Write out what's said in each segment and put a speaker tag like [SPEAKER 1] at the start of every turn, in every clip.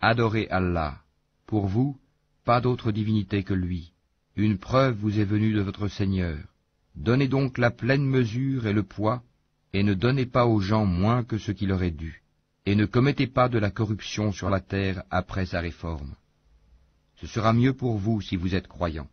[SPEAKER 1] Adorez Allah. Pour vous, pas d'autre divinité que lui. Une preuve vous est venue de votre Seigneur. Donnez donc la pleine mesure et le poids, et ne donnez pas aux gens moins que ce qui leur est dû, et ne commettez pas de la corruption sur la terre après sa réforme. Ce sera mieux pour vous si vous êtes croyants.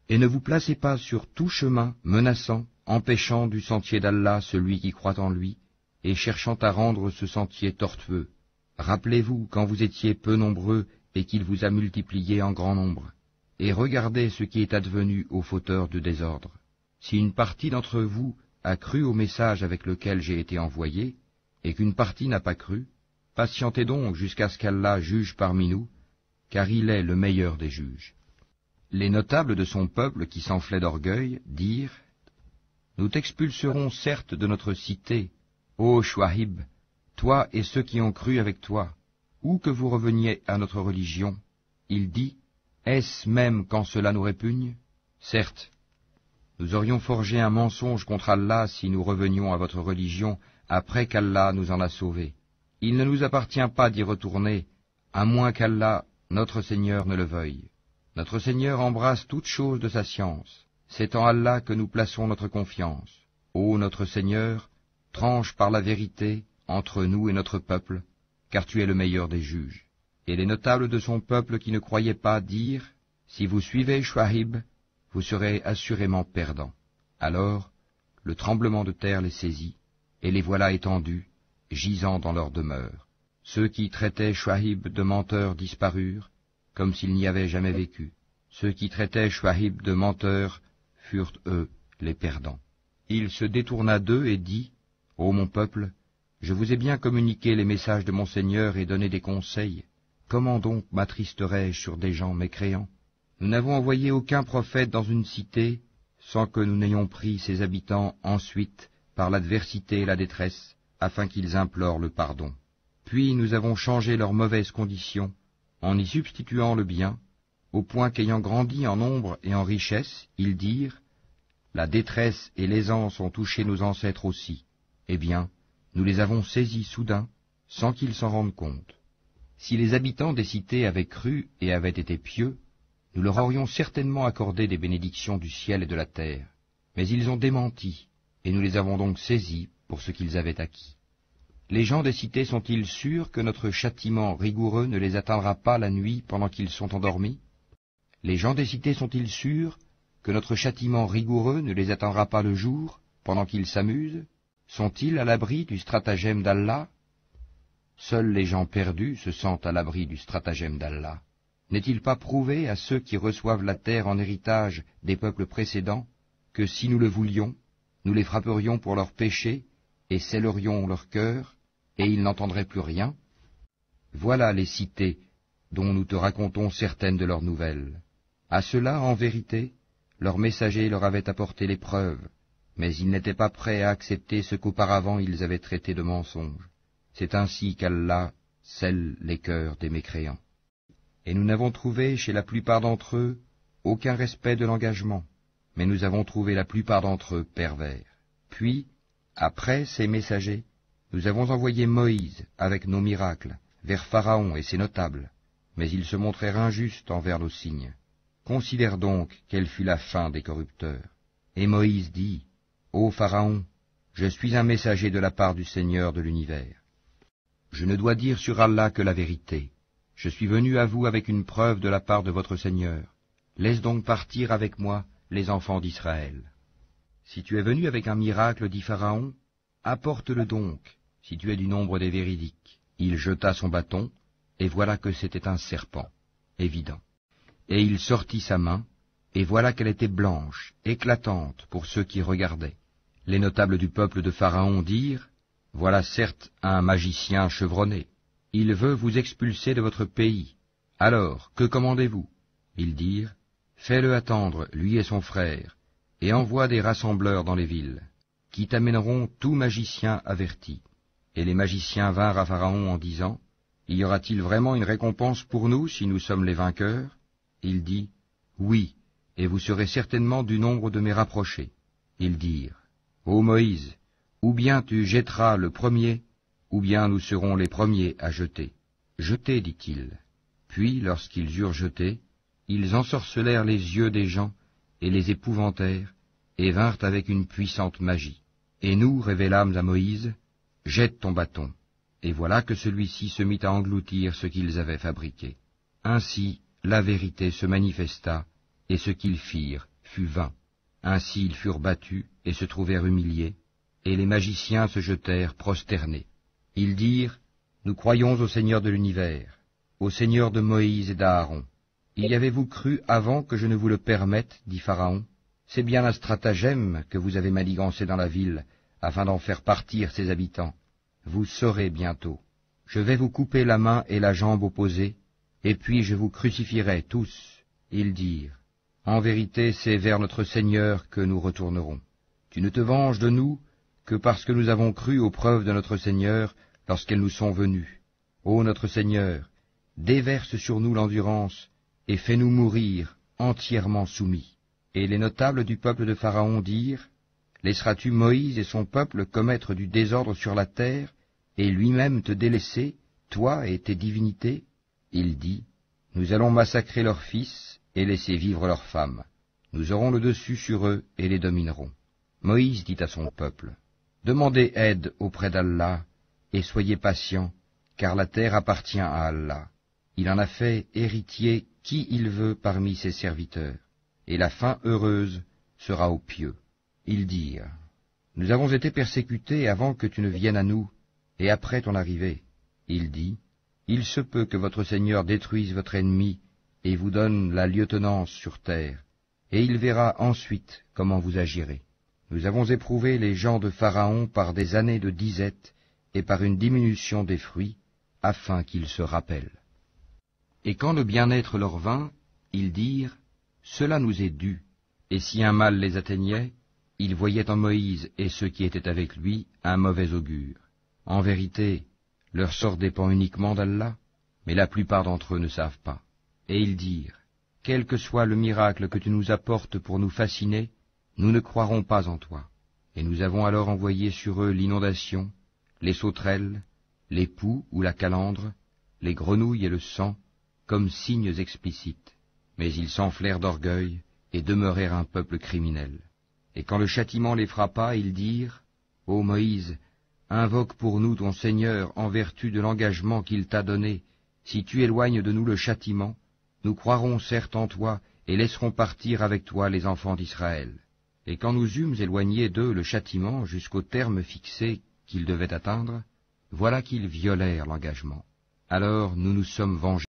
[SPEAKER 1] Et ne vous placez pas sur tout chemin menaçant, empêchant du sentier d'Allah celui qui croit en lui, et cherchant à rendre ce sentier tortueux. Rappelez-vous quand vous étiez peu nombreux et qu'il vous a multiplié en grand nombre. Et regardez ce qui est advenu aux fauteurs de désordre. Si une partie d'entre vous a cru au message avec lequel j'ai été envoyé, et qu'une partie n'a pas cru, patientez donc jusqu'à ce qu'Allah juge parmi nous, car il est le meilleur des juges. Les notables de son peuple qui s'enflaient d'orgueil dirent, « Nous t'expulserons certes de notre cité, ô Chouaïb, toi et ceux qui ont cru avec toi, ou que vous reveniez à notre religion. » Il dit, « Est-ce même quand cela nous répugne? Certes, nous aurions forgé un mensonge contre Allah si nous revenions à votre religion après qu'Allah nous en a sauvés. Il ne nous appartient pas d'y retourner, à moins qu'Allah, notre Seigneur, ne le veuille. Notre Seigneur embrasse toutes choses de sa science. C'est en Allah que nous plaçons notre confiance. Ô notre Seigneur, tranche par la vérité entre nous et notre peuple, car tu es le meilleur des juges. » Et les notables de son peuple qui ne croyaient pas dirent, « Si vous suivez Chouaïb, vous serez assurément perdants. » Alors, le tremblement de terre les saisit, et les voilà étendus, gisant dans leur demeure. Ceux qui traitaient Chouaïb de menteur disparurent, comme s'il n'y avait jamais vécu. Ceux qui traitaient Chouaïb de menteur furent, eux, les perdants. Il se détourna d'eux et dit, « Ô mon peuple, je vous ai bien communiqué les messages de mon Seigneur et donné des conseils. Comment donc m'attristerais-je sur des gens mécréants? Nous n'avons envoyé aucun prophète dans une cité sans que nous n'ayons pris ses habitants ensuite par l'adversité et la détresse, afin qu'ils implorent le pardon. Puis nous avons changé leurs mauvaises conditions, en y substituant le bien, au point qu'ayant grandi en nombre et en richesse, ils dirent, « La détresse et l'aisance ont touché nos ancêtres aussi. » Eh bien, nous les avons saisis soudain, sans qu'ils s'en rendent compte. Si les habitants des cités avaient cru et avaient été pieux, nous leur aurions certainement accordé des bénédictions du ciel et de la terre. Mais ils ont démenti, et nous les avons donc saisis pour ce qu'ils avaient acquis. Les gens des cités sont-ils sûrs que notre châtiment rigoureux ne les atteindra pas la nuit pendant qu'ils sont endormis? Les gens des cités sont-ils sûrs que notre châtiment rigoureux ne les atteindra pas le jour, pendant qu'ils s'amusent? Sont-ils à l'abri du stratagème d'Allah? Seuls les gens perdus se sentent à l'abri du stratagème d'Allah. N'est-il pas prouvé à ceux qui reçoivent la terre en héritage des peuples précédents, que si nous le voulions, nous les frapperions pour leurs péchés, et scellerions leur cœur, et ils n'entendraient plus rien? Voilà les cités dont nous te racontons certaines de leurs nouvelles. À cela, en vérité, leurs messagers leur avaient apporté les preuves, mais ils n'étaient pas prêts à accepter ce qu'auparavant ils avaient traité de mensonge. C'est ainsi qu'Allah scelle les cœurs des mécréants. Et nous n'avons trouvé chez la plupart d'entre eux aucun respect de l'engagement, mais nous avons trouvé la plupart d'entre eux pervers. Puis, après ces messagers, nous avons envoyé Moïse avec nos miracles vers Pharaon et ses notables, mais ils se montrèrent injustes envers nos signes. Considère donc quelle fut la fin des corrupteurs. Et Moïse dit, « Ô Pharaon, je suis un messager de la part du Seigneur de l'univers. Je ne dois dire sur Allah que la vérité. Je suis venu à vous avec une preuve de la part de votre Seigneur. Laisse donc partir avec moi les enfants d'Israël. Si tu es venu avec un miracle, dit Pharaon, apporte-le donc, si tu es du nombre des véridiques. » Il jeta son bâton, et voilà que c'était un serpent, évident. Et il sortit sa main, et voilà qu'elle était blanche, éclatante pour ceux qui regardaient. Les notables du peuple de Pharaon dirent, « Voilà certes un magicien chevronné. Il veut vous expulser de votre pays. Alors, que commandez-vous » Ils dirent, « Fais-le attendre, lui et son frère, et envoie des rassembleurs dans les villes, qui t'amèneront tout magicien averti. » Et les magiciens vinrent à Pharaon en disant, « Y aura-t-il vraiment une récompense pour nous si nous sommes les vainqueurs ?» Il dit, « Oui, et vous serez certainement du nombre de mes rapprochés. » Ils dirent, « Ô Moïse, ou bien tu jetteras le premier, ou bien nous serons les premiers à jeter. » Jetez, dit-il. Puis, lorsqu'ils eurent jeté, ils ensorcelèrent les yeux des gens et les épouvantèrent, et vinrent avec une puissante magie. Et nous révélâmes à Moïse, jette ton bâton. Et voilà que celui-ci se mit à engloutir ce qu'ils avaient fabriqué. Ainsi, la vérité se manifesta, et ce qu'ils firent fut vain. Ainsi ils furent battus et se trouvèrent humiliés, et les magiciens se jetèrent prosternés. Ils dirent, nous croyons au Seigneur de l'univers, au Seigneur de Moïse et d'Aaron. Y avez-vous cru avant que je ne vous le permette, dit Pharaon? C'est bien un stratagème que vous avez manigancé dans la ville, afin d'en faire partir ses habitants. Vous saurez bientôt. Je vais vous couper la main et la jambe opposées, et puis je vous crucifierai tous. Ils dirent, en vérité, c'est vers notre Seigneur que nous retournerons. Tu ne te venges de nous que parce que nous avons cru aux preuves de notre Seigneur lorsqu'elles nous sont venues. Ô notre Seigneur, déverse sur nous l'endurance, et fais-nous mourir entièrement soumis. Et les notables du peuple de Pharaon dirent, laisseras-tu Moïse et son peuple commettre du désordre sur la terre, et lui-même te délaisser, toi et tes divinités? Il dit, nous allons massacrer leurs fils et laisser vivre leurs femmes. Nous aurons le dessus sur eux et les dominerons. Moïse dit à son peuple, demandez aide auprès d'Allah, et soyez patients, car la terre appartient à Allah. Il en a fait héritier qui il veut parmi ses serviteurs, et la fin heureuse sera aux pieux. Ils dirent, nous avons été persécutés avant que tu ne viennes à nous, et après ton arrivée. Il dit, il se peut que votre Seigneur détruise votre ennemi, et vous donne la lieutenance sur terre, et il verra ensuite comment vous agirez. Nous avons éprouvé les gens de Pharaon par des années de disette, et par une diminution des fruits, afin qu'ils se rappellent. Et quand le bien-être leur vint, ils dirent, cela nous est dû, et si un mal les atteignait, ils voyaient en Moïse et ceux qui étaient avec lui un mauvais augure. En vérité, leur sort dépend uniquement d'Allah, mais la plupart d'entre eux ne savent pas. Et ils dirent, quel que soit le miracle que tu nous apportes pour nous fasciner, nous ne croirons pas en toi. Et nous avons alors envoyé sur eux l'inondation, les sauterelles, les poux ou la calandre, les grenouilles et le sang, comme signes explicites. Mais ils s'enflèrent d'orgueil et demeurèrent un peuple criminel. Et quand le châtiment les frappa, ils dirent, ô Moïse, invoque pour nous ton Seigneur en vertu de l'engagement qu'il t'a donné. Si tu éloignes de nous le châtiment, nous croirons certes en toi et laisserons partir avec toi les enfants d'Israël. Et quand nous eûmes éloigné d'eux le châtiment jusqu'au terme fixé qu'ils devaient atteindre, voilà qu'ils violèrent l'engagement. Alors nous nous sommes vengés.